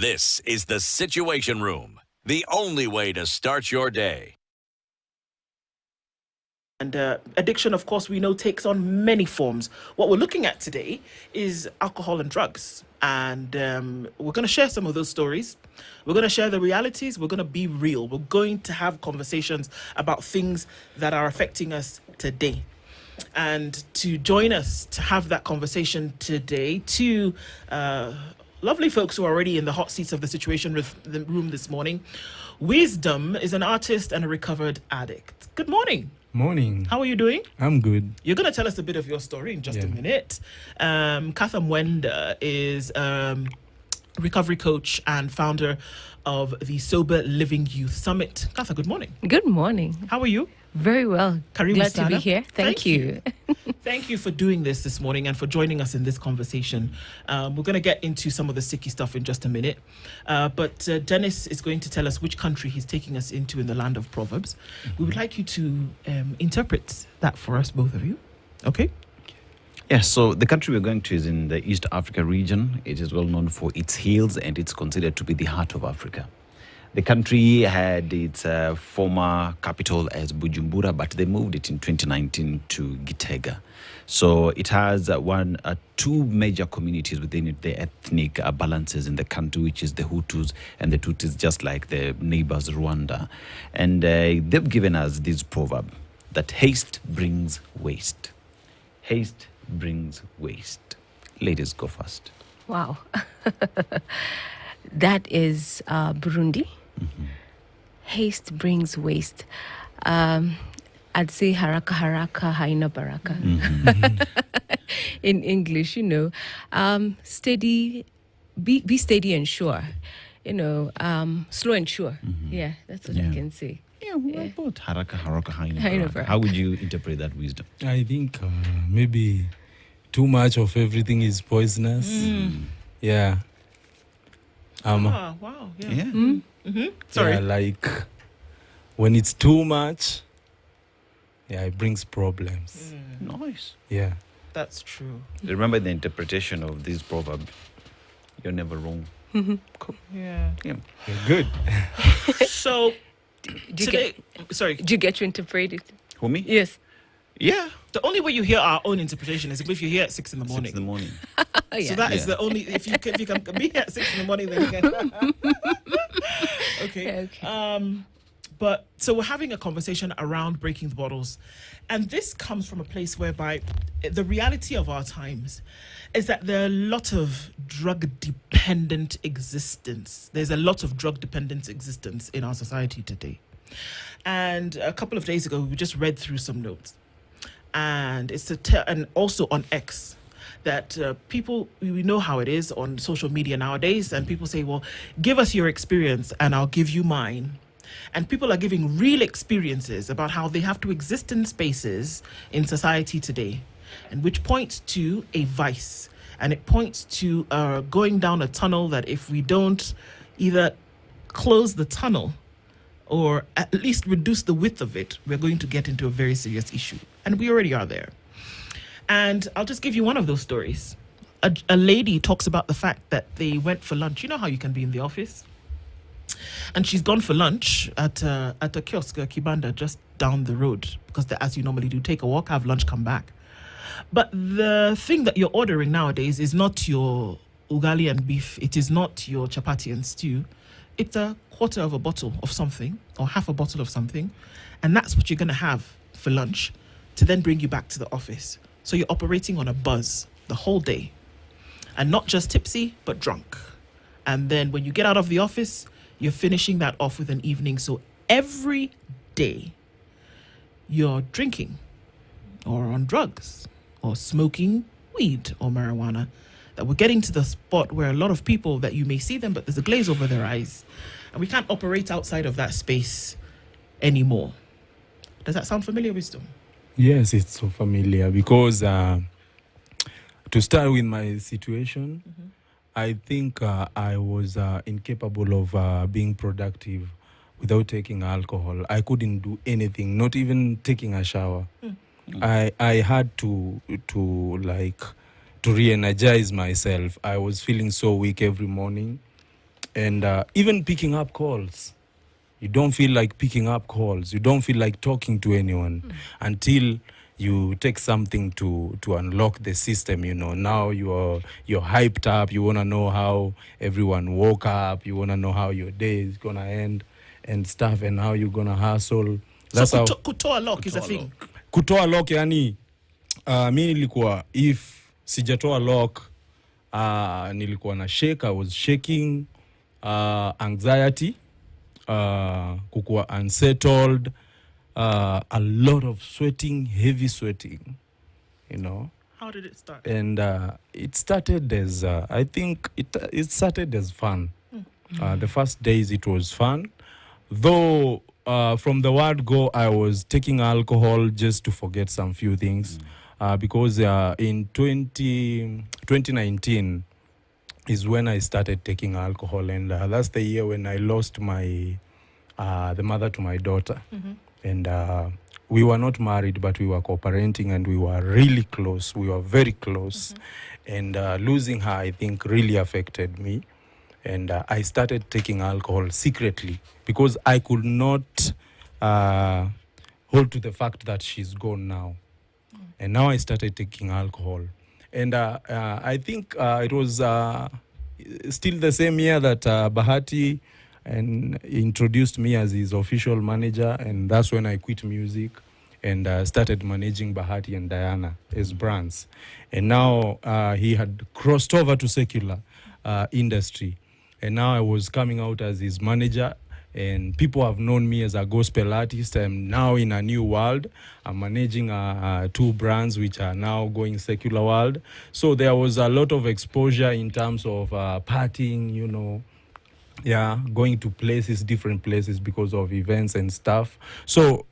This is the Situation Room, the only way to start your day. And addiction, of course, we know takes on many forms. What we're looking at today is alcohol and drugs. And we're going to share some of those stories. We're going to share the realities. We're going to be real. We're going to have conversations about things that are affecting us today. And to join us to have that conversation today, two lovely folks who are already in the hot seats of the Situation Room this morning. Wisdom is an artist and a recovered addict. Good morning. Morning. How are you doing? I'm good. You're going to tell us a bit of your story in just a minute. Katha Mwenda is recovery coach and founder of the Sober Living Youth Summit. Katha, good morning. Good morning. How are you? Very well. Karibu Glad sana. to be here. Thank you. Thank you for doing this morning and for joining us in this conversation. We're going to get into some of the sticky stuff in just a minute. But Dennis is going to tell us which country he's taking us into in the land of Proverbs. We would like you to interpret that for us, both of you. Okay? Yes, so the country we're going to is in the East Africa region. It is well known for its hills and it's considered to be the heart of Africa. The country had its former capital as Bujumbura, but they moved it in 2019 to Gitega. So it has two major communities within it, the ethnic balances in the country, which is the Hutus and the Tutsis, just like the neighbors Rwanda. And they've given us this proverb that haste brings waste. Haste brings waste. Ladies, go first. Wow. That is Burundi. Mm-hmm. Haste brings waste. I'd say haraka haraka haina baraka. Mm-hmm. In English, steady, be steady and sure. Slow and sure. Mm-hmm. Yeah, that's what I can say. Yeah, what about haraka haraka haina Haina baraka? baraka. How would you interpret that wisdom? I think maybe too much of everything is poisonous. Yeah. Wow. Yeah. Yeah. Mm-hmm. Sorry. Yeah, like when it's too much, it brings problems. Nice. Yeah. That's true. Remember the interpretation of this proverb. You're never wrong. Cool. Yeah. Yeah. Yeah, good. So, today... Sorry. Do you get to interpret it? For me? Yes. Yeah. The only way you hear our own interpretation is if you're here at 6 in the morning. 6 in the morning. Oh, yeah. So that is Yeah. the only... If you can be here at 6 in the morning, then you can... Okay. But so we're having a conversation around breaking the bottles. And this comes from a place whereby the reality of our times is that there are a lot of drug-dependent existence. There's a lot of drug-dependent existence in our society today. And a couple of days ago, we just read through some notes. And it's and also on X, that people, we know how it is on social media nowadays, and people say, well, give us your experience and I'll give you mine. And people are giving real experiences about how they have to exist in spaces in society today, and which points to a vice. And it points to going down a tunnel that if we don't either close the tunnel or at least reduce the width of it, we're going to get into a very serious issue. And we already are there. And I'll just give you one of those stories. A lady talks about the fact that they went for lunch. You know how you can be in the office? And she's gone for lunch at a kiosk, a kibanda, just down the road. Because as you normally do, take a walk, have lunch, come back. But the thing that you're ordering nowadays is not your ugali and beef. It is not your chapati and stew. It's a quarter of a bottle of something or half a bottle of something. And that's what you're going to have for lunch to then bring you back to the office. So you're operating on a buzz the whole day. And not just tipsy, but drunk. And then when you get out of the office, you're finishing that off with an evening. So every day you're drinking or on drugs or smoking weed or marijuana. That we're getting to the spot where a lot of people that you may see them, but there's a glaze over their eyes. And we can't operate outside of that space anymore. Does that sound familiar, Wisdom? Yes, it's so familiar because to start with my situation, I think I was incapable of being productive without taking alcohol. I couldn't do anything, not even taking a shower. I had to re-energize myself. I was feeling so weak every morning. And even picking up calls, you don't feel like picking up calls. You don't feel like talking to anyone until you take something to unlock the system. You know, now you're hyped up. You want to know how everyone woke up. You want to know how your day is going to end and stuff, and how you're going to hustle. That's so how kutoa lock is a thing. Kutoa lock, yani mi nilikuwa, if sijatoa lock, nilikuwa na shake. I was shaking, anxiety, kukuwa unsettled, a lot of sweating, heavy sweating, you know. How did it start? And it started as, I think it started as fun. The first days it was fun. Though from the word go, I was taking alcohol just to forget some few things. Because in 2019 is when I started taking alcohol. And that's the year when I lost my the mother to my daughter. And we were not married, but we were co-parenting, and we were really close. We were very close. And losing her, I think, really affected me. And I started taking alcohol secretly because I could not hold to the fact that she's gone now. And now I started taking alcohol. And I think it was still the same year that Bahati and introduced me as his official manager. And that's when I quit music and started managing Bahati and Diana as brands. And now he had crossed over to secular industry. And now I was coming out as his manager, and people have known me as a gospel artist. I'm now in a new world. I'm managing 2 brands which are now going secular world. So there was a lot of exposure in terms of partying, you know, going to places, different places because of events and stuff. So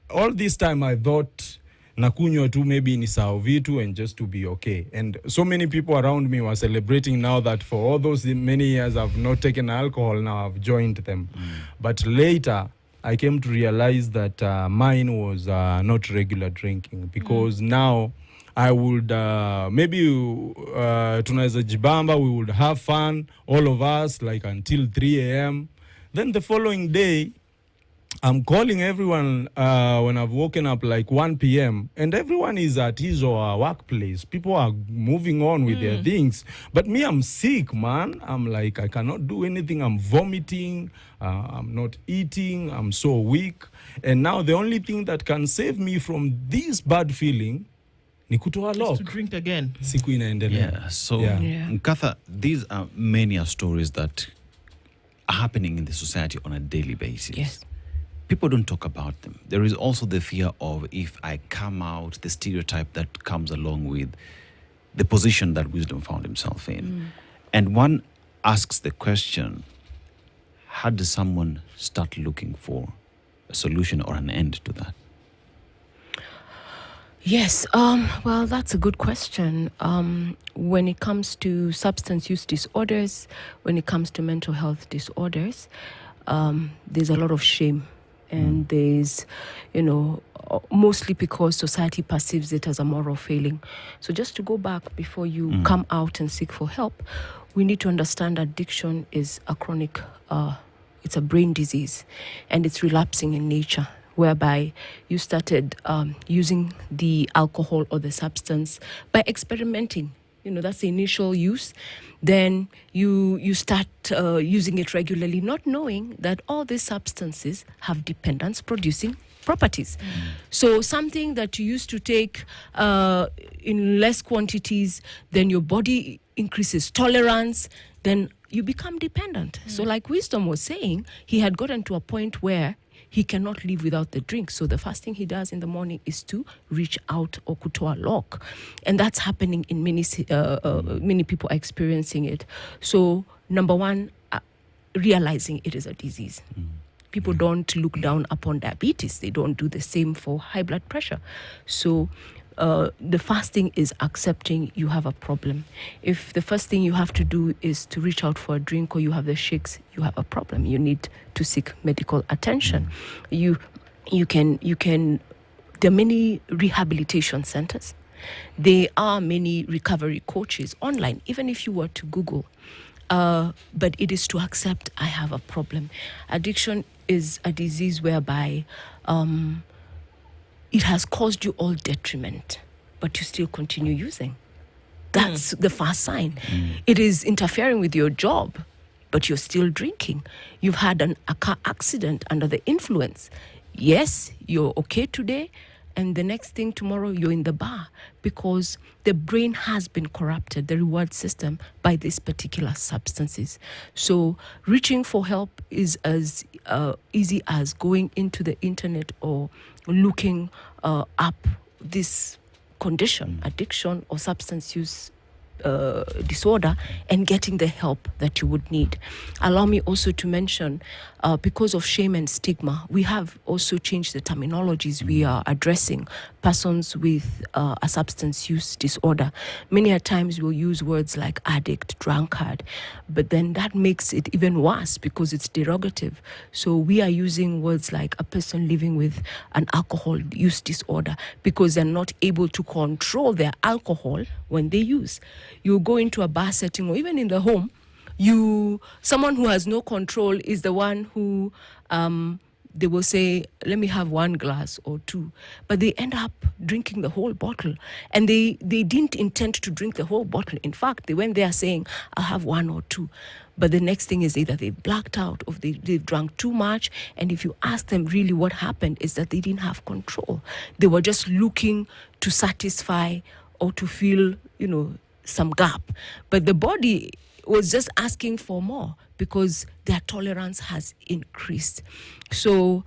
all this time I thought nakunywa tu maybe ni sao vitu and just to be okay. And so many people around me were celebrating now that for all those many years I've not taken alcohol, now I've joined them. But later I came to realize that mine was not regular drinking, because now I would maybe tunaweza jibamba, we would have fun, all of us, like until 3 a.m. Then the following day, I'm calling everyone when I've woken up like 1 p.m. and everyone is at his or her workplace. People are moving on with their things. But me, I'm sick, man. I'm like, I cannot do anything. I'm vomiting. I'm not eating. I'm so weak. And now the only thing that can save me from this bad feeling ni kutoa lock. To drink again. Siku inaendelea. Yeah, so Nkatha, these are many stories that are happening in the society on a daily basis. Yes. People don't talk about them. There is also the fear of, if I come out, the stereotype that comes along with the position that Wisdom found himself in. And one asks the question, how does someone start looking for a solution or an end to that? Yes, well, that's a good question. When it comes to substance use disorders, when it comes to mental health disorders, there's a lot of shame. And there's, you know, mostly because society perceives it as a moral failing. So just to go back before you come out and seek for help, we need to understand addiction is a chronic, it's a brain disease, and it's relapsing in nature, whereby you started using the alcohol or the substance by experimenting. You know, that's the initial use. Then you start using it regularly, not knowing that all these substances have dependence-producing properties. So something that you used to take in less quantities, then your body increases tolerance, then you become dependent. So like Wisdom was saying, he had gotten to a point where he cannot live without the drink. So the first thing he does in the morning is to reach out or kutoa lock. And that's happening in many people are experiencing it. So number one, realizing it is a disease. People don't look down upon diabetes. They don't do the same for high blood pressure. So the first thing is accepting you have a problem. If the first thing you have to do is to reach out for a drink or you have the shakes, you have a problem. You need to seek medical attention. You can, there are many rehabilitation centers. There are many recovery coaches online. Even if you were to Google but it is to accept I have a problem. Addiction is a disease whereby it has caused you all detriment, but you still continue using. That's the first sign. It is interfering with your job, but you're still drinking. You've had a car accident under the influence. Yes, you're okay today, and the next thing tomorrow you're in the bar because the brain has been corrupted, the reward system, by these particular substances. So reaching for help is as easy as going into the internet or looking up this condition, addiction or substance use disorder, and getting the help that you would need. Allow me also to mention, because of shame and stigma, we have also changed the terminologies we are addressing persons with a substance use disorder. Many a times we'll use words like addict, drunkard, but then that makes it even worse because it's derogative. So we are using words like a person living with an alcohol use disorder because they're not able to control their alcohol when they use. You go into a bar setting or even in the home, someone who has no control is the one who they will say, let me have one glass or two, but they end up drinking the whole bottle, and they didn't intend to drink the whole bottle. In fact, they went there saying, I'll have one or two, but the next thing is either they've blacked out or they've drunk too much, and if you ask them really what happened is that they didn't have control. They were just looking to satisfy or to fill, some gap, but the body was just asking for more because their tolerance has increased. So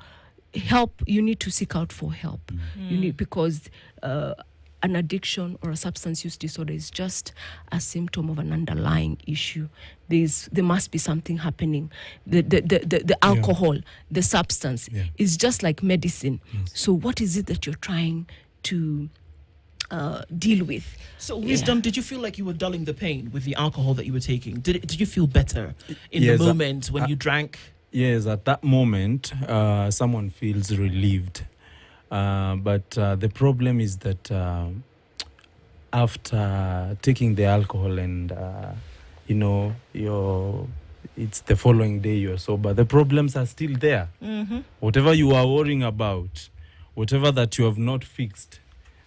you need to seek out for help. You need, because an addiction or a substance use disorder is just a symptom of an underlying issue. There must be something happening. The alcohol, the substance is just like medicine. So what is it that you're trying to deal with? So, Wisdom, did you feel like you were dulling the pain with the alcohol that you were taking? Did you feel better in the moment when you drank? Yes, at that moment, someone feels relieved. But the problem is that after taking the alcohol and, it's the following day you're sober, the problems are still there. Whatever you are worrying about, whatever that you have not fixed,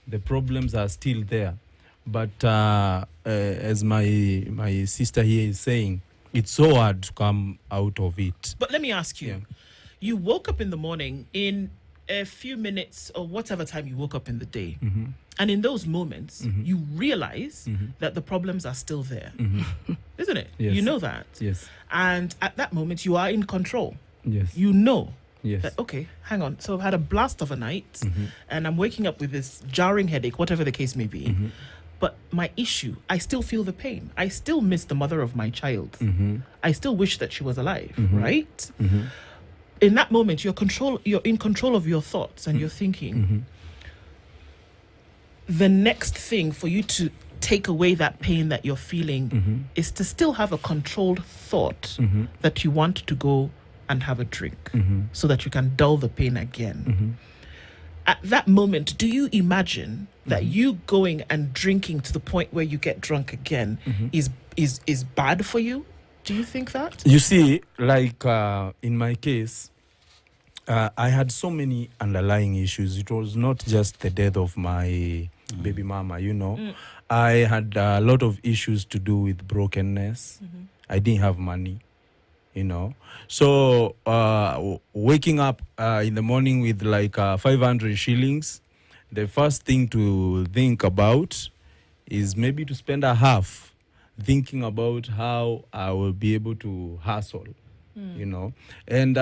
the problems are still there. But as my sister here is saying, it's so hard to come out of it. But let me ask you, you woke up in the morning in a few minutes or whatever time you woke up in the day, and in those moments, you realize that the problems are still there, isn't it? Yes. You know that. Yes. And at that moment, you are in control. Yes. You know. Yes. That, okay, hang on. So I've had a blast of a night and I'm waking up with this jarring headache, whatever the case may be. But my issue, I still feel the pain. I still miss the mother of my child. I still wish that she was alive, right? In that moment, you're in control of your thoughts and you're thinking, the next thing for you to take away that pain that you're feeling is to still have a controlled thought that you want to go and have a drink so that you can dull the pain again. At that moment, do you imagine that you going and drinking to the point where you get drunk again is bad for you? Do you think that? You see, like in my case, I had so many underlying issues. It was not just the death of my baby mama, I had a lot of issues to do with brokenness. I didn't have money. So waking up in the morning with like 500 shillings, the first thing to think about is maybe to spend a half thinking about how I will be able to hustle, and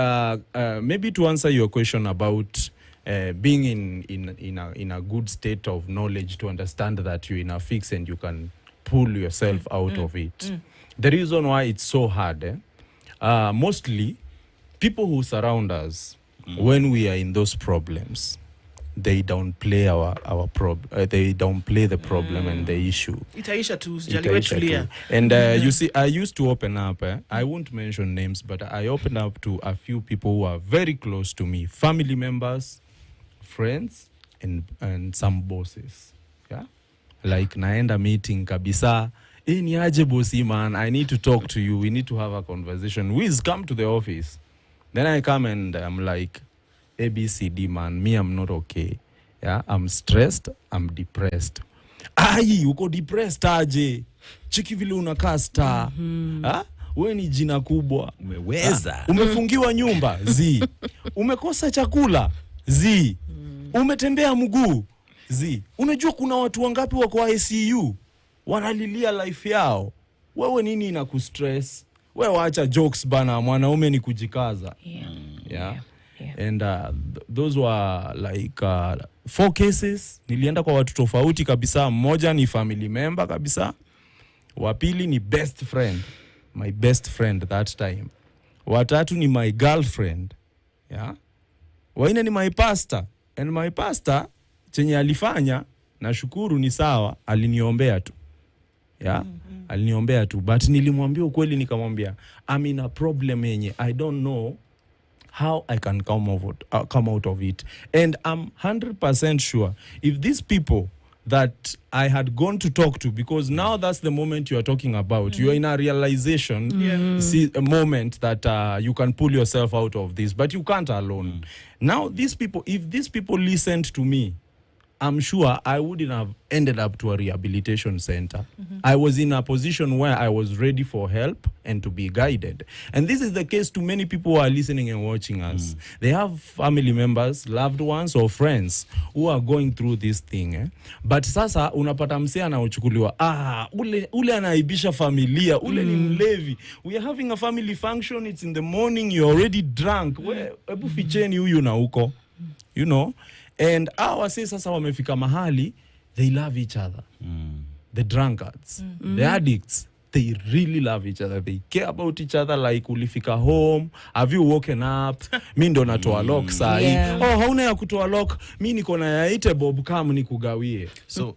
maybe to answer your question about being in a good state of knowledge to understand that you're in a fix and you can pull yourself out of it. The reason why it's so hard, mostly people who surround us when we are in those problems, they downplay they downplay the problem and the issue. And you see, I used to open up. I won't mention names, but I opened up to a few people who are very close to me, family members, friends, and some bosses. Yeah, like naenda meeting kabisa. ni aje bossy man, I need to talk to you, we need to have a conversation. Wiz, come to the office. Then I come and I'm like, ABCD man, me I'm not okay. Yeah, I'm stressed, I'm depressed. Ai, uko depressed aje? Chiki vile unakaa star. Wewe ni jina kubwa. Umeweza. Umefungiwa nyumba, zi. Umekosa chakula, zi. Umetembea mguu, zi. Unajua kuna watu wangapi wako ICU wanalilia life yao. Wewe nini inakustress? Wewe waacha jokes bana, mwanaume ni kujikaza. Yeah. And those were like 4 cases. Nilienda kwa watu tofauti kabisa. Mmoja ni family member kabisa. Wa pili ni best friend. My best friend that time. Watatu ni my girlfriend. Yeah. Waine ni my pastor. And my pastor chenye alifanya, nashukuru ni sawa, aliniombea tu. Yeah. Aliniombea tu. But nilimwambia ukweli, nikamwambia I'm in a problem yenye I don't know how I can come out of it. And I'm 100% sure if these people that I had gone to talk to, because now that's the moment you are talking about. You are in a realization a moment that you can pull yourself out of this, but you can't alone. Now these people, if these people listened to me, I'm sure I wouldn't have ended up to a rehabilitation center. I was in a position where I was ready for help and to be guided. And this is the case to many people who are listening and watching us. They have family members, loved ones, or friends who are going through this thing. But sasa unapata msee anaochukuliwa, ule anaibisha familia, ule ni mlevi. We are having a family function, it's in the morning, you're already drunk. Ebu ficheni huyu na uko. You know? And our say sasa wamefika mahali, they love each other. The drunkards, the addicts, they really love each other. They care about each other like ulifika home, have you woken up? Mi ndo natoa lock sahi. Hauna ya kutoa lock, mi niko na yaite Bob Kam nikugawie. So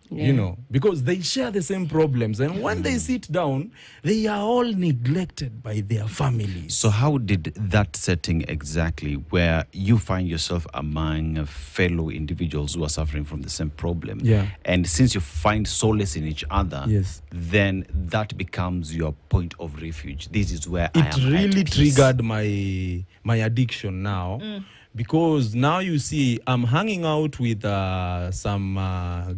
you know, because they share the same problems, and when they sit down, they are all neglected by their families. So how did that setting exactly, where you find yourself among fellow individuals who are suffering from the same problem, and since you find solace in each other, then that becomes your point of refuge? This is where it really triggered my addiction now. Because now you see, I'm hanging out with some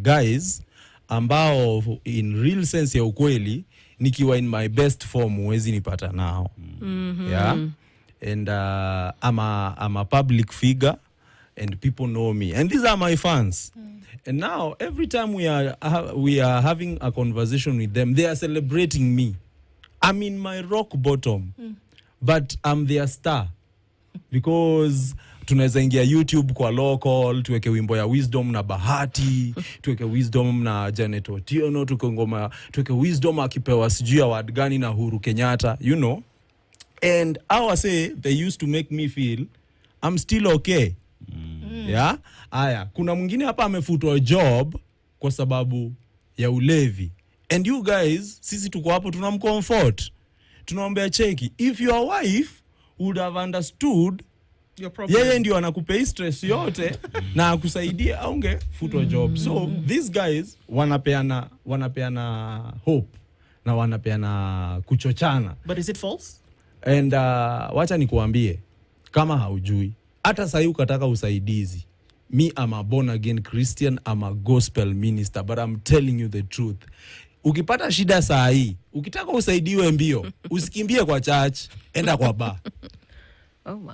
guys ambao in real sense ya ukweli, nikiwa in my best form huwezi nipata nao. Yeah? And I'm a public figure and people know me. And these are my fans. And now every time we are having a conversation with them, they are celebrating me. I'm in my rock bottom. But I'm their star. Because tunaweza ingia YouTube kwa local, tuweke wimbo ya Wisdom na Bahati, tuweke Wisdom na Janet Otieno, tuweke Wisdom akipewa sijui award gani na Uhuru Kenyatta, you know. And I say they used to make me feel I'm still okay. Yeah? Aya, kuna mwingine hapa amefutwa job kwa sababu ya ulevi. And you guys, sisi tuko hapo tunamcomfort. Tunaombea cheki. If your wife would have understood yeye ndio anakupea stress yote na akusaidia aunge futwa job. So these guys wanapeana hope na wanapeana kuchochana. But is it false? And wacha nikuambie, kama haujui, hata sasa ukataka usaidizi, me I'm a born again Christian, I'm a gospel minister, but I'm telling you the truth. Ukipata shida saa hii, ukitaka usaidiwe mbio, usikimbie kwa church, enda kwa bar. Oh my.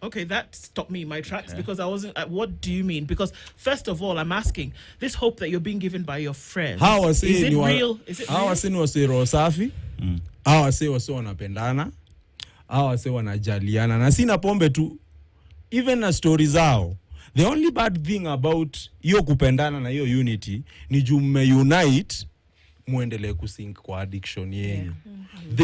Okay, that stopped me in my tracks because I wasn't. What do you mean? Because first of all, I'm asking this hope that you're being given by your friends. Is it real? Is it real? Hawa sini wase roho safi. Hawa se wase wanapendana. Hawa se wanajaliana. Na sina pombe tu. Even na stories zao. The only bad thing about hiyo kupendana na hiyo unity ni jume unite muendelee kusink kwa addiction yenu.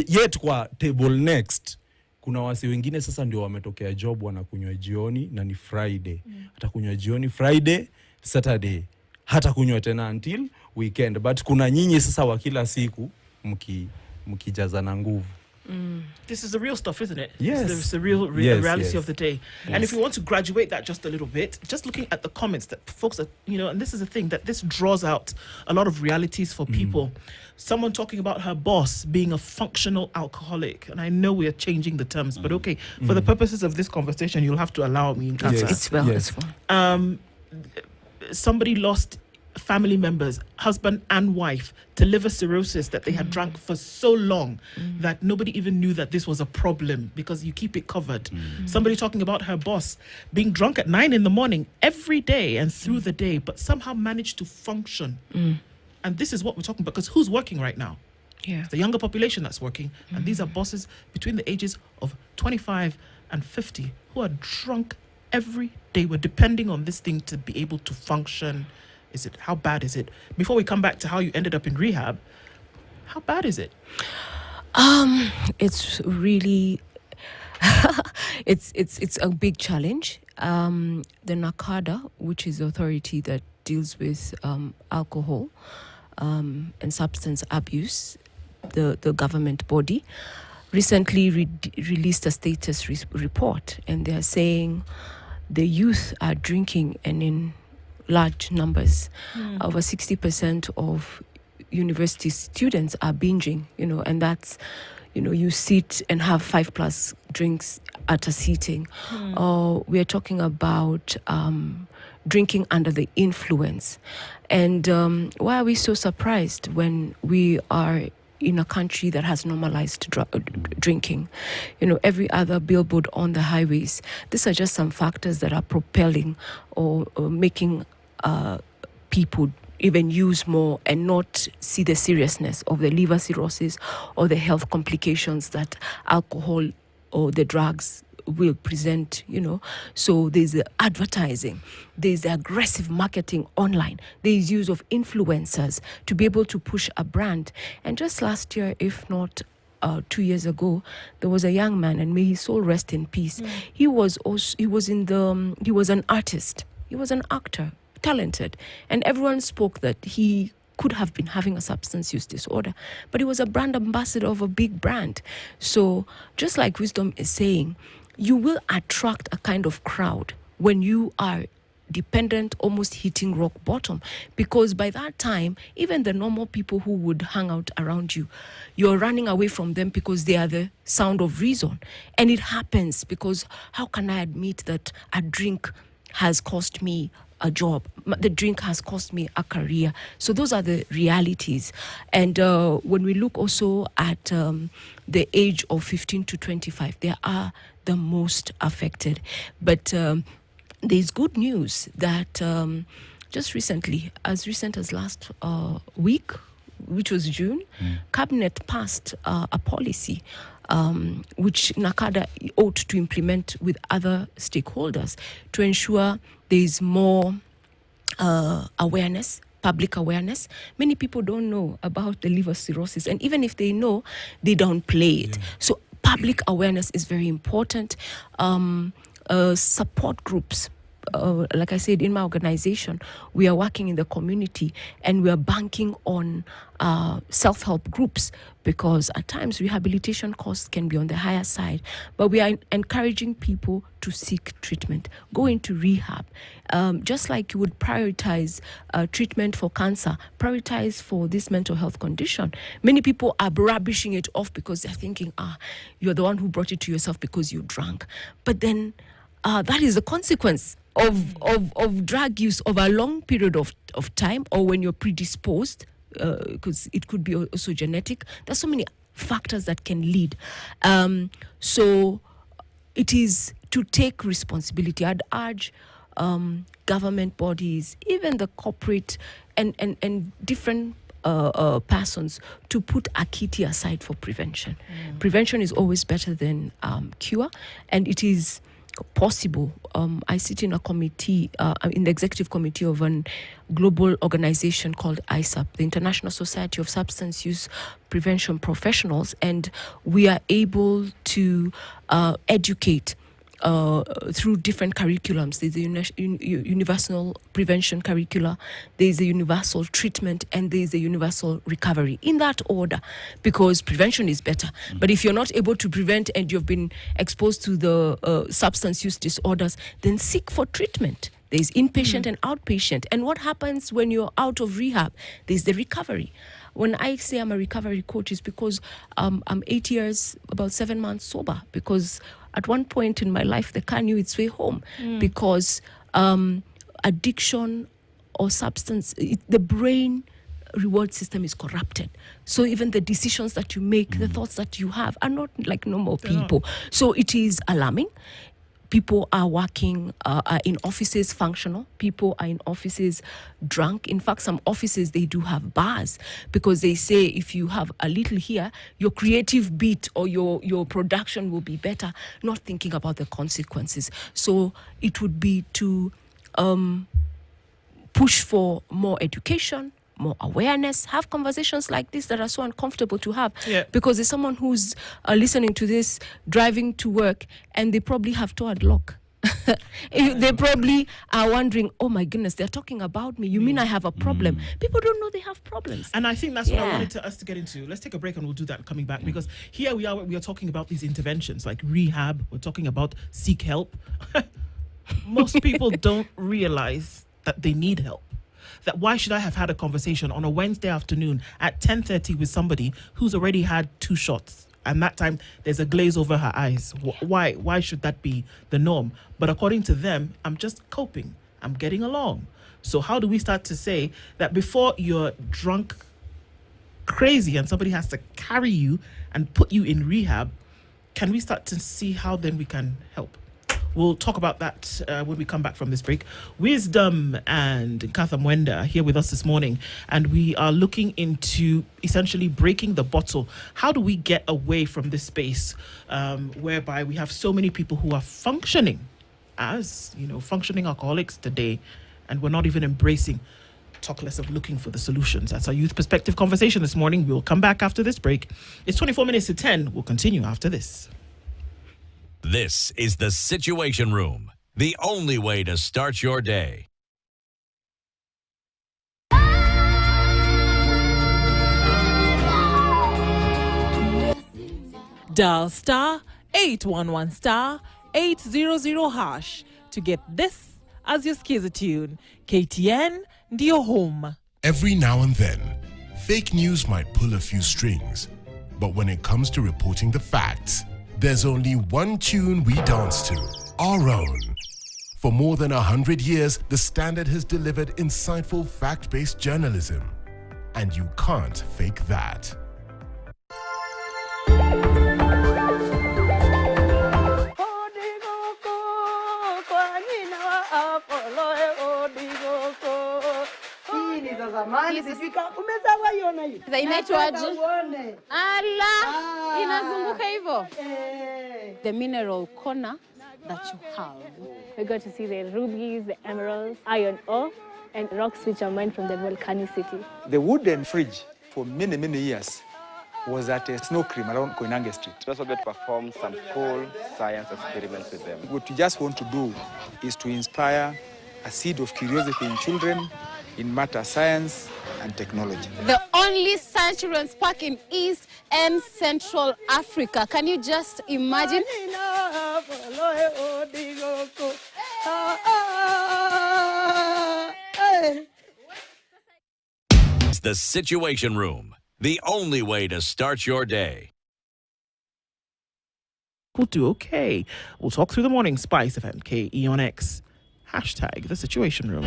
Yet kwa table next kuna wase wengine sasa ndio wametokea job wanakunywa jioni na ni Friday. Hata kunywa jioni Friday, Saturday. Hata kunywa tena until weekend. But kuna nyinyi sasa wa kila siku mkijaza na nguvu. This is the real stuff, isn't it? Yes. It's the real Yes, reality yes. of the day. And if you want to graduate that just a little bit, just looking at the comments that folks are, and this is the thing, that this draws out a lot of realities for people. Someone talking about her boss being a functional alcoholic. And I know we are changing the terms, but okay, for the purposes of this conversation, you'll have to allow me in Kasa. Yes. It's fine. Somebody lost family members, husband and wife, to liver cirrhosis that they had drank for so long that nobody even knew that this was a problem because you keep it covered. Somebody talking about her boss being drunk at 9 a.m. every day and through the day, but somehow managed to function. And this is what we're talking about, because who's working right now? Yeah. It's the younger population that's working. And these are bosses between the ages of 25 and 50 who are drunk every day. We're depending on this thing to be able to function. How bad is it? Before we come back to how you ended up in rehab, how bad is it? It's really it's a big challenge. The NACADA, which is the authority that deals with alcohol and substance abuse, the government body, recently released a status report, and they are saying the youth are drinking and in large numbers. Over 60% of university students are binging, and that's, you sit and have 5+ drinks at a sitting. We are talking about drinking under the influence. And why are we so surprised when we are in a country that has normalized drinking? Every other billboard on the highways. These are just some factors that are propelling or making people even use more and not see the seriousness of the liver cirrhosis or the health complications that alcohol or the drugs will present, So there's the advertising, there's the aggressive marketing online, there's use of influencers to be able to push a brand. And just last year, if not 2 years ago, there was a young man, and may his soul rest in peace. He was an artist, he was an actor, talented, and everyone spoke that he could have been having a substance use disorder, but he was a brand ambassador of a big brand. So just like Wisdom is saying, you will attract a kind of crowd when you are dependent, almost hitting rock bottom, because by that time, even the normal people who would hang out around you, you're running away from them because they are the sound of reason. And it happens because how can I admit that a drink has cost me a job, the drink has cost me a career? So those are the realities. And when we look also at the age of 15 to 25, they are the most affected. But there's good news that just recently, as recent as last week, which was June, Cabinet passed a policy which NACADA ought to implement with other stakeholders to ensure there is more awareness, public awareness. Many people don't know about the liver cirrhosis, and even if they know, they don't play it. So public awareness is very important. Support groups. Like I said, in my organization, we are working in the community and we are banking on self-help groups, because at times rehabilitation costs can be on the higher side, but we are encouraging people to seek treatment, go into rehab. Just like you would prioritize treatment for cancer, prioritize for this mental health condition. Many people are rubbishing it off because they're thinking, you're the one who brought it to yourself because you drank. But then that is the consequence of drug use over a long period of time, or when you're predisposed, because it could be also genetic. There's so many factors that can lead. So it is to take responsibility. I'd urge government bodies, even the corporate and different persons, to put a kitty aside for prevention. Prevention is always better than cure, and it is possible. I sit in a committee, in the executive committee of a global organization called ISAP, the International Society of Substance Use Prevention Professionals, and we are able to educate through different curriculums. There's a universal prevention curricula, there's a universal treatment, and there's a universal recovery, in that order, because prevention is better. But if you're not able to prevent and you've been exposed to the substance use disorders, then seek for treatment. There's inpatient and outpatient. And what happens when you're out of rehab? There's the recovery. When I say I'm a recovery coach, it's because I'm 8 years, about 7 months sober, because at one point in my life, the car knew its way home, because addiction or substance, the brain reward system is corrupted. So even the decisions that you make, the thoughts that you have are not like normal people. So it is alarming. People are working in offices functional. People are in offices drunk. In fact, some offices, they do have bars, because they say if you have a little here, your creative beat or your production will be better, not thinking about the consequences. So it would be to push for more education, more awareness, have conversations like this that are so uncomfortable to have. Because there's someone who's listening to this, driving to work, and they probably have towed lock. They probably are wondering, oh my goodness, they're talking about me. You mean I have a problem? People don't know they have problems. And I think that's what I wanted us to get into. Let's take a break and we'll do that coming back, because here we are talking about these interventions like rehab. We're talking about seek help. Most people don't realize that they need help. That why should I have had a conversation on a Wednesday afternoon at 10:30 with somebody who's already had 2 shots, and that time there's a glaze over her eyes? Why should that be the norm? But according to them, I'm just coping. I'm getting along. So how do we start to say that before you're drunk crazy and somebody has to carry you and put you in rehab, can we start to see how then we can help? We'll talk about that when we come back from this break. Wisdom and Katha Mwenda are here with us this morning, and we are looking into essentially breaking the bottle. How do we get away from this space whereby we have so many people who are functioning as, functioning alcoholics today, and we're not even embracing, talk less of looking for the solutions? That's our Youth Perspective conversation this morning. We'll come back after this break. It's 24 minutes to 10. We'll continue after this. This is the Situation Room, the only way to start your day. Dial *811*800# to get this as your skiza tune. KTN, ndio home. Every now and then, fake news might pull a few strings, but when it comes to reporting the facts, there's only one tune we dance to, our own. For more than 100 years, The Standard has delivered insightful, fact-based journalism. And you can't fake that. Inazunguka hivyo. The mineral corner that you have. We got to see the rubies, the emeralds, iron ore, and rocks which are mined from the volcanicity. The wooden fridge for many, many years was at a snow cream around Koinange Street. We also get to perform some cool science experiments with them. What we just want to do is to inspire a seed of curiosity in children in matter science and technology. The only children's park in East and Central Africa. Can you just imagine? It's the Situation Room, the only way to start your day. We'll do okay. We'll talk through the morning. Spice FM, KE on X. Hashtag the Situation Room.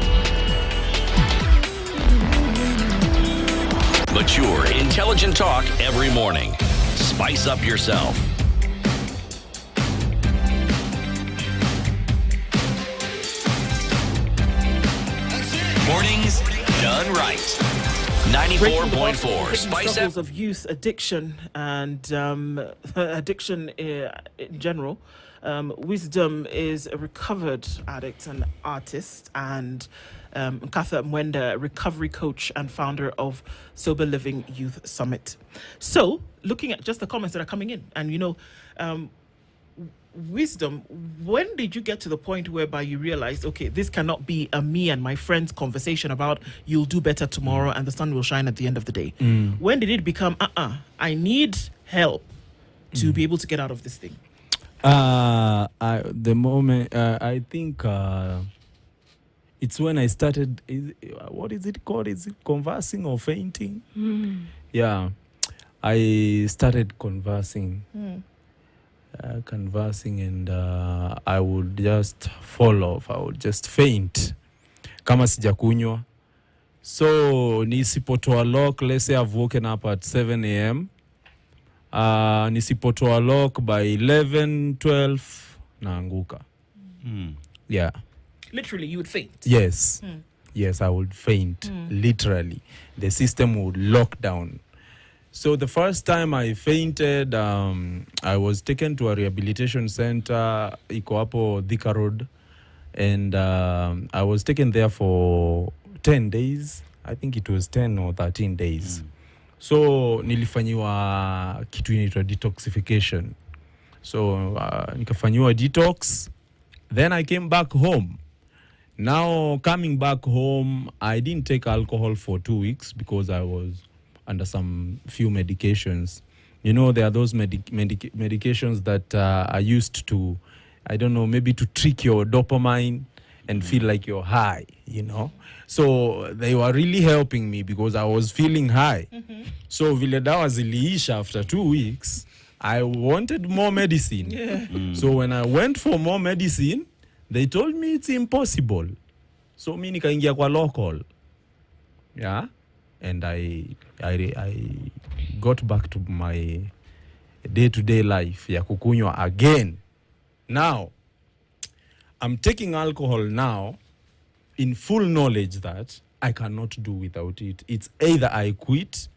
Mature, intelligent talk every morning. Spice up yourself. Mornings done right. 94.4 Spice Struggles of youth addiction and addiction in general. Wisdom is a recovered addict and artist, and Katha Mwenda, recovery coach and founder of Sober Living Youth Summit. So, looking at just the comments that are coming in, and wisdom, when did you get to the point whereby you realized, okay, this cannot be a me and my friends conversation about you'll do better tomorrow and the sun will shine at the end of the day? When did it become, I need help to be able to get out of this thing? I think it's when I started, what is it called? Is it conversing or fainting? Yeah. I started conversing. And I would just fall off. I would just faint. Kama sijakunywa. So, nisipotoa lock, let's say I've woken up at 7 a.m. Nisipotoa lock by 11, 12, naanguka. Yeah. Literally, you would faint? Yes. Yes, I would faint. Literally. The system would lock down. So the first time I fainted, I was taken to a rehabilitation center, iko hapo Thika Road, and I was taken there for 10 days. I think it was 10 or 13 days. So nilifanyiwa kitu inaitwa detoxification. So nikafanyiwa detox. Then I came back home. Now coming back home, I didn't take alcohol for 2 weeks because I was under some few medications. You know, there are those medications that are used to, I don't know, maybe to trick your dopamine and feel like you're high, you know. So they were really helping me because I was feeling high. So vile dawa ziliisha after 2 weeks, I wanted more medicine. So when I went for more medicine, they told me it's impossible. So mi nikaingia kwa local. Yeah. And I got back to my day-to-day life ya kukunywa again. Now, I'm taking alcohol now in full knowledge that I cannot do without it. It's either I quit,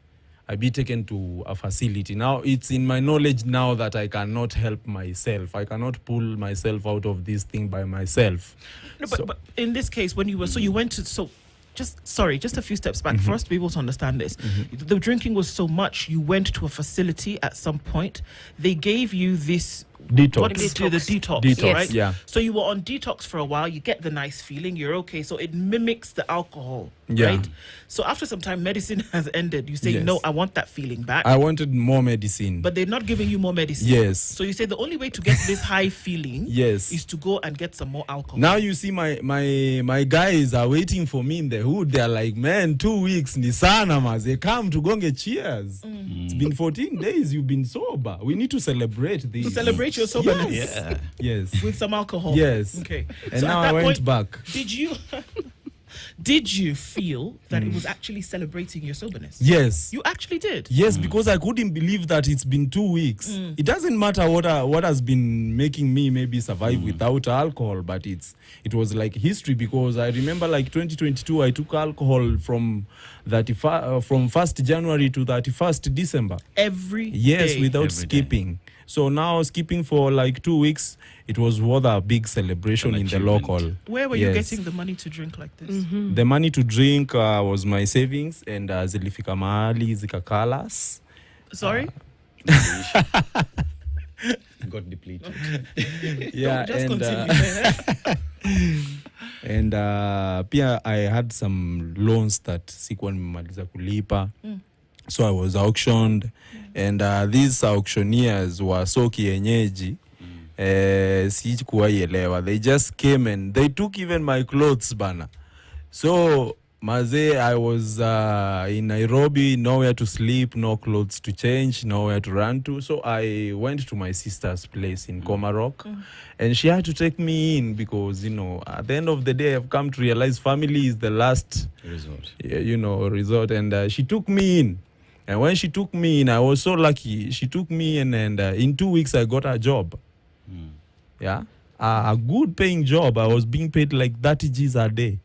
I be taken to a facility. Now, it's in my knowledge now that I cannot help myself. I cannot pull myself out of this thing by myself. No, but in this case, when you were, so you went to, just a few steps back for us to be able to understand this. The drinking was so much, you went to a facility at some point. They gave you this detox. What did they do? The detox, right? Yeah. So you were on detox for a while. You get the nice feeling. You're okay. So it mimics the alcohol, Yeah. right? So after some time, medicine has ended. You say, Yes. no, I want that feeling back. I wanted more medicine. But they're not giving you more medicine. Yes. So you say the only way to get this high feeling Yes. is to go and get some more alcohol. Now you see my guys are waiting for me in the hood. They're like, man, 2 weeks ni sana mas. They come to gonge cheers. It's been 14 days you've been sober. We need to celebrate this. To celebrate your soberness. Yes. Yeah. Yes. With some alcohol. Yes. Okay. And So now at I that went point, back. Did you feel that it was actually celebrating your soberness? Yes. You actually did? Yes, because I couldn't believe that it's been 2 weeks. It doesn't matter what has been making me maybe survive without alcohol, but it was like history, because I remember like 2022, I took alcohol from 1st January to 31st December. Every Yes, day. without Every skipping. Day. So now skipping for like 2 weeks, it was worth a big celebration in the local. Where were you getting the money to drink like this? The money to drink was my savings, and zilifika mahali zikakalas. Sorry? Got depleted. Yeah, Just and and pia I had some loans that sikuwa nimemaliza kulipa. So I was auctioned, and these auctioneers were so kienyeji. Sikuwaelewa. They just came and they took even my clothes bana. So maze, I was in Nairobi, nowhere to sleep, no clothes to change, nowhere to run to. So I went to my sister's place in Komarok, and she had to take me in because, you know, at the end of the day, I've come to realize family is the last resort. And she took me in. And when she took me in, I was so lucky. She took me in, and in 2 weeks, I got a job. Yeah, a good paying job. I was being paid like 30 G's a day.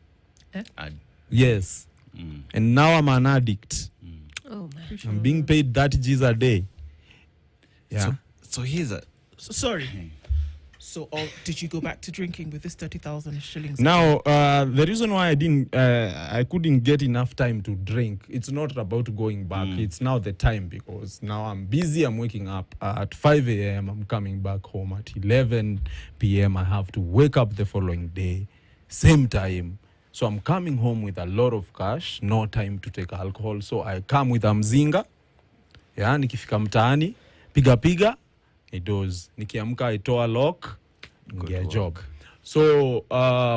Yes. And now I'm an addict. Oh, man. I'm being paid 30 G's a day. Yeah. So here's a... Sorry. So, or did you go back to drinking with this 30,000 shillings? Now, the reason why I couldn't get enough time to drink, it's not about going back. It's now the time, because now I'm busy. I'm waking up at 5 a.m. I'm coming back home at 11 p.m. I have to wake up the following day, same time. So I'm coming home with a lot of cash, no time to take alcohol. So I come with a mzinga. Yeah, nikifika mtaani, piga. It does. Nikiamka itoa lock, get job. So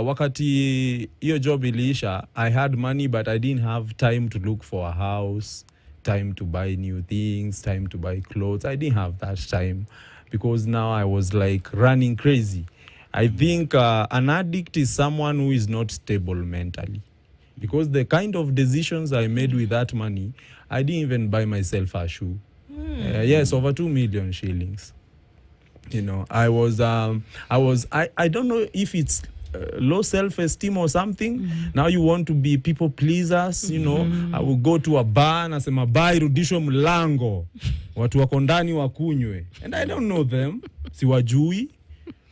wakati hiyo job iliisha, I had money but I didn't have time to look for a house, time to buy new things, time to buy clothes. I didn't have that time because now I was like running crazy. I think an addict is someone who is not stable mentally, because the kind of decisions I made with that money, I didn't even buy myself a shoe. Yes, over 2 million shillings. You know, I don't know if it's low self-esteem or something. Now you want to be people pleasers, you know. I will go to a bar, nasema bar irudishwe mlango, watu wako ndani wakunywe, and I don't know them, siwajui,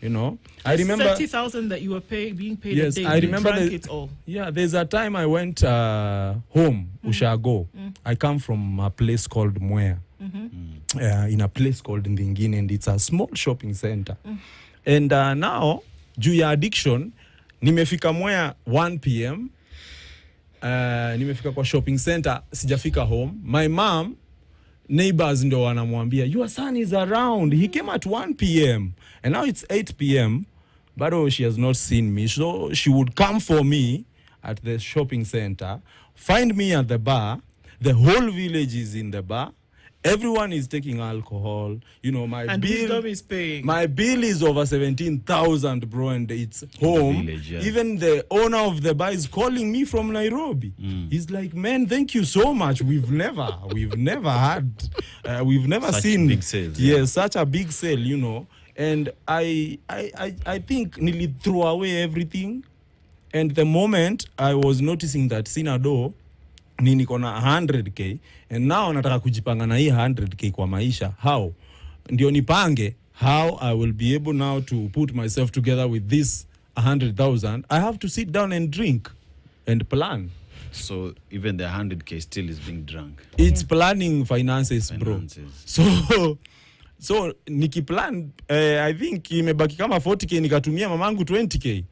you know. I remember 30,000 that you were being paid yes, a day. I remember it all. Yeah, there's a time I went home, Ushago. I come from a place called Mwea. In a place called Ndingine, and it's a small shopping center. And now, juu ya addiction, nimefika Mwea 1 p.m. Nimefika kwa shopping center, sijafika home. My mom, neighbors ndo wanamwambia, your son is around. He came at 1 p.m. And now it's 8 p.m. But she has not seen me. So she would come for me at the shopping center, find me at the bar. The whole village is in the bar. Everyone is taking alcohol. You know, my bill is paying. My bill is over 17,000, bro, and it's home. Village, yeah. Even the owner of the bar is calling me from Nairobi. He's like, man, thank you so much. We've never Such seen big sales. Yes, such a big sale, you know. And I think nearly threw away everything. And the moment I was noticing that Sinado niko na 100k, and now nataka kujipanga na hii 100k kwa maisha. How? Ndio nipange how I will be able now to put myself together with this 100,000. I have to sit down and drink and plan. So even the 100k still is being drunk. It's planning finances, bro. So nikiplan, I think imebaki kama 40k, nikatumia mamangu 20k.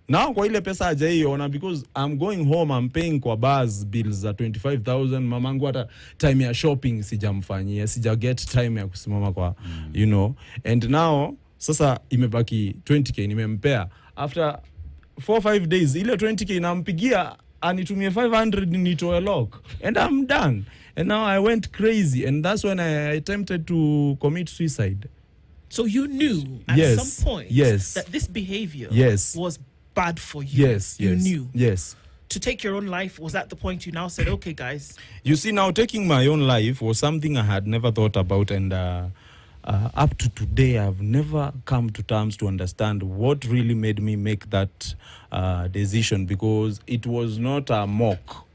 Now kwa ile pesa hajaiona, because I'm going home, I'm paying kwa bars bills za 25,000. Mamangu hata time ya shopping sijamfanyia, sija get time ya kusimama kwa you know. And now sasa imebaki 20k nimempea. After 4-5 days ile 20k nampigia anitumie 500 nitoe lock, and I'm done. And now I went crazy, and that's when I attempted to commit suicide. So you knew at some point that this behavior was bad for you. Yes. You knew. Yes. To take your own life, was that the point you now said, okay, guys? You see, now taking my own life was something I had never thought about, and up to today, I've never come to terms to understand what really made me make that decision, because it was not a mock.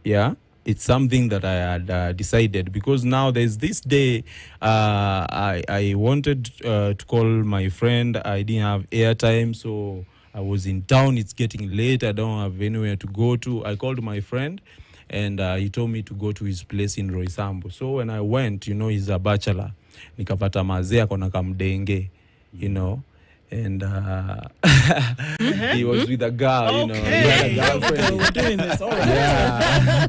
Yeah, it's something that I had decided, because now there's this day I wanted to call my friend. I didn't have airtime, so I was in town. It's getting late. I don't have anywhere to go to. I called my friend, and he told me to go to his place in Roysambu. So when I went, you know, he's a bachelor. Nikapata mazee akona kamdenge, you know. And he was with a girl, you know. He had a girlfriend. We're doing this, all right. Yeah.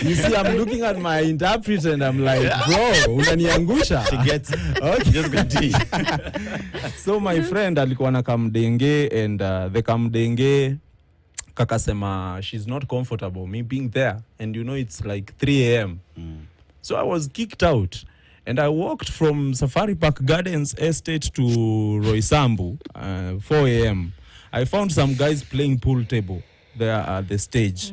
You see, I'm looking at my interpreter and I'm like, bro, unaniangusha. She gets okay. Just continue. So my friend alikuwa na kamdenge, and the kamdenge kakasema she's not comfortable me being there, and you know it's like 3 a.m. So I was kicked out. And I walked from Safari Park Gardens Estate to Roysambu, 4 a.m. I found some guys playing pool table there at the stage.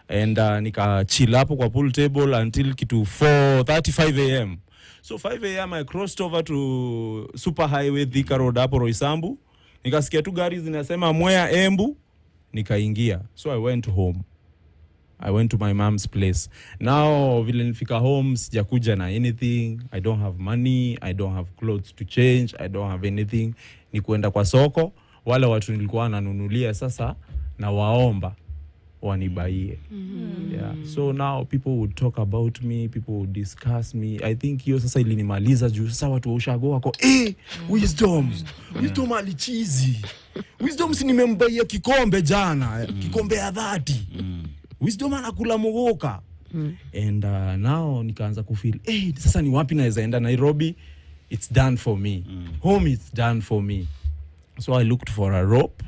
And nika chill hapo kwa pool table until kitu 4:35 a.m. So 5 a.m. I crossed over to Super Highway Thika Road hapo Roysambu. Nikasikia tu gari zinasema Mwea Embu, nikaingia. So I went home. I went to my mom's place. Now vile nilifika home sijakuja na anything. I don't have money, I don't have clothes to change, I don't have anything. Ni kuenda kwa soko, wale watu nilikuwa nanunulia sasa na waomba wanibaie. Yeah. So now people would talk about me, people would discuss me. I think hiyo sasa ilinimaliza juu sasa watu wa ushago wako Wisdom alichizi. Wisdom si nimembaia kikombe jana, kikombe ya 30. Wisdom anakula mugoka. And now nikaanza kufeel sasa ni wapi naweza enda? Nairobi, it's done for me. Home, it's done for me. So I looked for a rope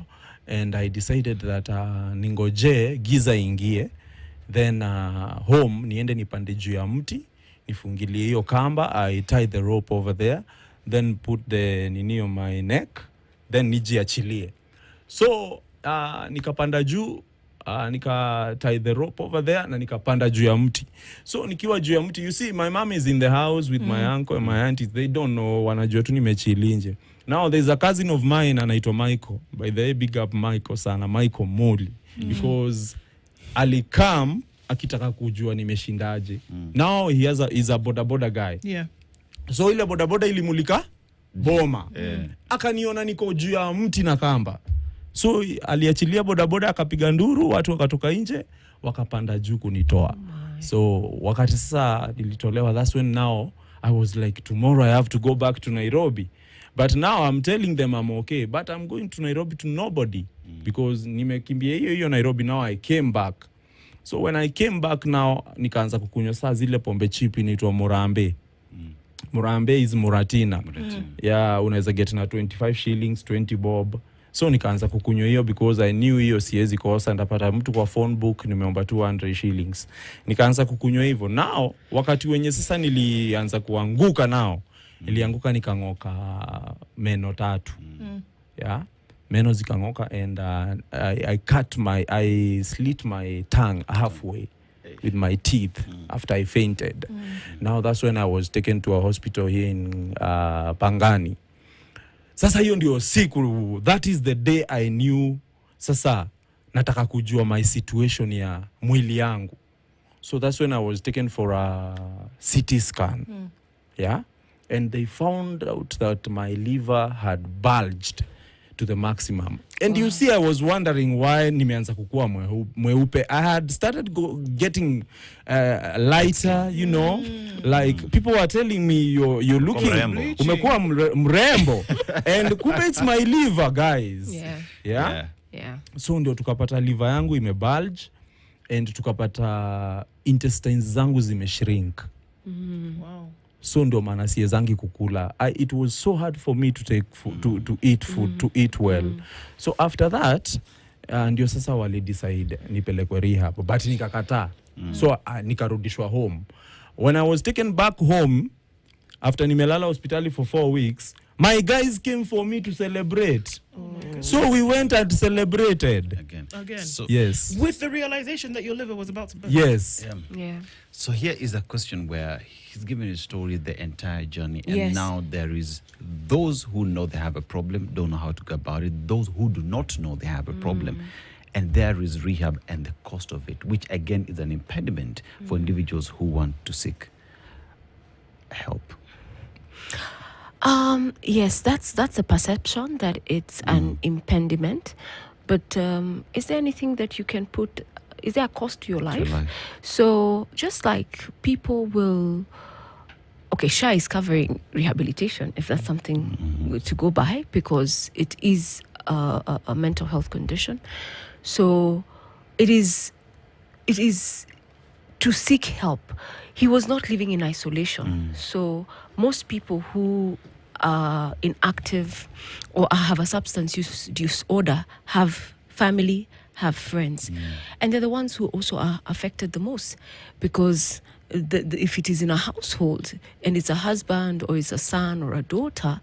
and I decided that ningoje giza ingie, then home niende nipande juu ya mti nifungilie hiyo kamba. I tie the rope over there, then put the nini on my neck, then nijiachilie. So nikapanda juu, nika tie the rope over there na nikapanda juu ya mti. So nikiwa juu ya mti, you see my mom is in the house with my uncle and my aunties. They don't know, wanajua tu nimechilinje. Now there's a cousin of mine anaitwa Michael. By the way, big up Michael sana, Michael Moli, because alikam akitaka kujua nimeshindaje. Now he's a boda guy. Yeah. So ile boda ilimulika boma. Akaniona niko juu ya mti na kamba. So aliachilia boda akapiga nduru, watu wakatoka nje wakapanda juu kunitoa. So wakati sasa nilitolewa, that's when now I was like, tomorrow I have to go back to Nairobi. But now I'm telling them I'm okay, but I'm going to Nairobi to nobody because nimekimbia hiyo Nairobi. Now I came back. So when I came back now, nikaanza kukunywa saa zile pombe cheap inaitwa Murambe. Murambe is Muratina. Yeah, unaweza get na 25 shillings, 20 bob. So nikaanza kukunywa hiyo because I knew hiyo siwezi kosa, ndapata mtu kwa phone book nimeomba 200 shillings. Nikaanza kukunywa hivyo. Now wakati wenye sasa nilianza kuanguka now, nilianguka nikangoka meno 3. Yeah. Meno zikangoka and I slit my tongue halfway with my teeth after I fainted. Now that's when I was taken to a hospital here in Pangani. Sasa hiyo ndio siku, that is the day I knew sasa nataka kujua my situation ya mwili yangu. So that's when I was taken for a CT scan. Yeah. And they found out that my liver had bulged to the maximum. And you see, I was wondering why nimeanza kukua mweupe. I had started getting lighter, you know, like people were telling me you're looking umekuwa mrembo. And kumbe it's my liver, guys. Yeah. So ndio tukapata liver yangu imebulge and tukapata intestines zangu zimeshrink. Wow. So ndio maana siwezangi kukula. It was so hard for me to take food, to eat food, to eat well. So after that, ndio sasa wali decide nipelekwe rehab, but nikakataa. So nikarudishwa home. When I was taken back home after nimelala hospitali for 4 weeks, my guys came for me to celebrate. So we went and celebrated again. So yes, with the realization that your liver was about to burst. Yes. Yeah. So here is a question where he's given his story, the entire journey, and now there is those who know they have a problem, don't know how to go about it, those who do not know they have a problem, and there is rehab and the cost of it, which again is an impediment for individuals who want to seek help. Yes, that's a perception that it's an impediment, but is there anything that you can put? Is there a cost to your life? So just like people will, SHA is covering rehabilitation if that's something to go by, because it is a mental health condition. So it is to seek help. He was not living in isolation. So most people who are inactive or have a substance use disorder have family, have friends. And they're the ones who also are affected the most, because if it is in a household and it's a husband or it's a son or a daughter,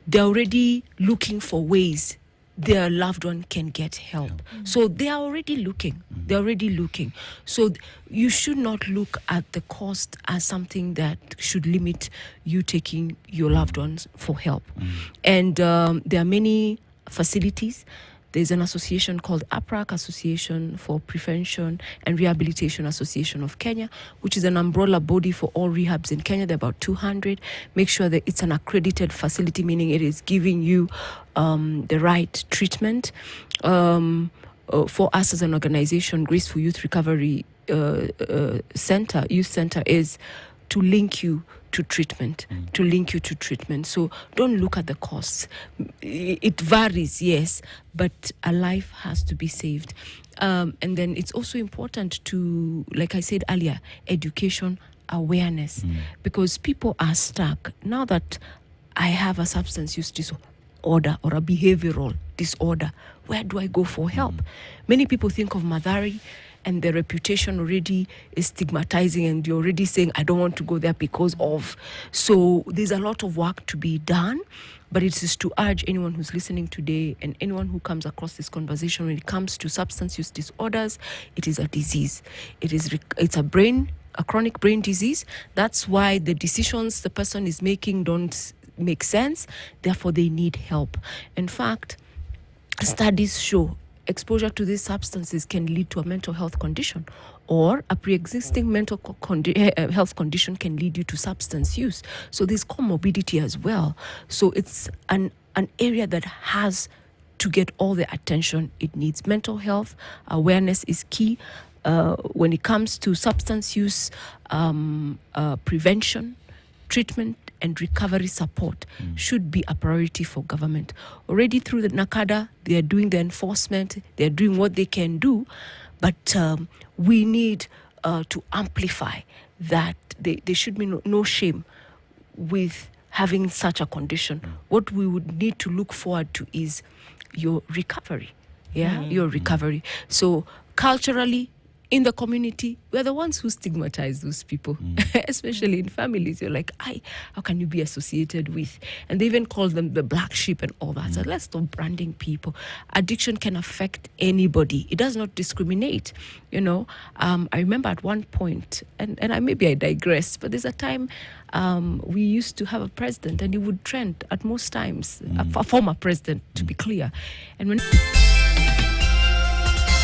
they're already looking for ways their loved one can get help. So they are already looking. They're already looking. So you should not look at the cost as something that should limit you taking your loved ones for help. And there are many facilities There's an association called APRAC, Association for Prevention and Rehabilitation Association of Kenya, which is an umbrella body for all rehabs in Kenya. There are about 200. Make sure that it's an accredited facility, meaning it is giving you the right treatment. For us as an organization, Graceful Youth Recovery Youth Center is to link you to treatment, So don't look at the costs. It varies, yes, but a life has to be saved. And then it's also important to, like I said earlier, education, awareness, because people are stuck. Now that I have a substance use disorder or a behavioral disorder, where do I go for help? Many people think of Mathari, and the reputation already is stigmatizing, and you're already saying, I don't want to go there because of. So there's a lot of work to be done, but it is to urge anyone who's listening today and anyone who comes across this conversation, when it comes to substance use disorders, it is a disease. It's a chronic brain disease. That's why the decisions the person is making don't make sense. Therefore, they need help. In fact, studies show exposure to these substances can lead to a mental health condition, or a pre-existing mental health condition can lead you to substance use. So there's comorbidity as well. So it's an area that has to get all the attention it needs. Mental health awareness is key when it comes to substance use, prevention, treatment, and recovery support should be a priority for government. Already through the NACADA, they are doing the enforcement, they are doing what they can do, but we need to amplify that. There should be no shame with having such a condition. What we would need to look forward to is your recovery. Your recovery. So culturally, in the community, we're the ones who stigmatize those people, especially in families. You're like, how can you be associated with? And they even call them the black sheep and all that. So let's stop branding people. Addiction can affect anybody. It does not discriminate. I remember at one point, and maybe I digress, but there's a time we used to have a president, and he would trend at most times, a former president, to be clear. And when